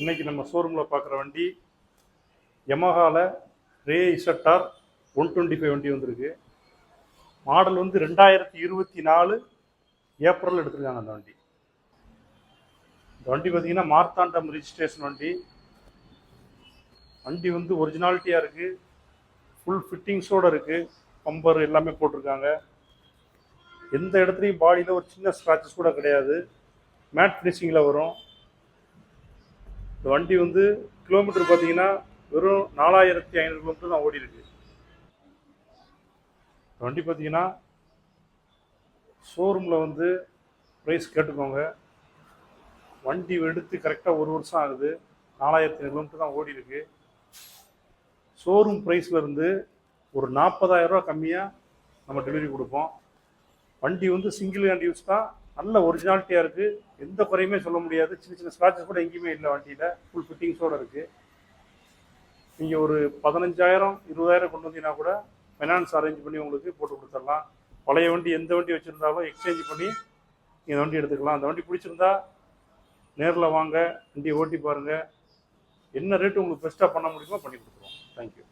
இன்றைக்கி நம்ம ஷோரூமில் பார்க்குற வண்டி யமஹாவில் ரே இசட்டார் 125 வண்டி வந்திருக்கு. மாடல் வந்து 2024 ஏப்ரல் எடுத்துருக்காங்க. அந்த வண்டி பார்த்திங்கன்னா மார்த்தாண்டம் ரிஜிஸ்ட்ரேஷன் வண்டி. வண்டி வந்து ஒரிஜினாலிட்டியாக இருக்குது, ஃபுல் ஃபிட்டிங்ஸோடு இருக்குது, பம்பர் எல்லாமே போட்டிருக்காங்க. எந்த இடத்துலையும் பாடியில் ஒரு சின்ன ஸ்க்ராச்சஸ் கூட கிடையாது, மேட் ஃபினிஷிங்கில் வரும். இந்த வண்டி வந்து கிலோமீட்டர் பார்த்தீங்கன்னா வெறும் 4500 கிலோமீட்டர் தான் ஓடி இருக்கு. வண்டி பார்த்தீங்கன்னா ஷோரூமில் வந்து ப்ரைஸ் கேட்டுக்கோங்க. வண்டி எடுத்து கரெக்டாக 1 வருஷம் ஆகுது, 4500 கிலோமீட்டர் தான் ஓடி இருக்கு. ஷோரூம் ப்ரைஸில் இருந்து ஒரு 40,000 ரூபா கம்மியாக நம்ம டெலிவரி கொடுப்போம். வண்டி வந்து சிங்கிள் ஹேண்ட் யூஸ் தான், நல்ல ஒரிஜினாலிட்டியாக இருக்குது, எந்த குறையுமே சொல்ல முடியாது. சின்ன சின்ன ஸ்க்ராச்சஸ் கூட எங்கேயுமே இல்லை. வண்டியில் ஃபுல் ஃபிட்டிங்ஸோடு இருக்குது. நீங்கள் ஒரு 15,000 20,000 கொண்டு வந்தீங்கன்னா கூட ஃபைனான்ஸ் அரேஞ்ச் பண்ணி உங்களுக்கு போட்டு கொடுத்துடலாம். பழைய வண்டி எந்த வண்டி வச்சுருந்தாலும் எக்ஸ்சேஞ்ச் பண்ணி நீங்கள் வண்டி எடுத்துக்கலாம். அந்த வண்டி பிடிச்சிருந்தா நேரில் வாங்க, வண்டியை ஓட்டி பாருங்கள். என்ன ரேட்டு உங்களுக்கு பெஸ்ட்டாக பண்ண முடியுமோ பண்ணி கொடுத்துருவோம். தேங்க்யூ.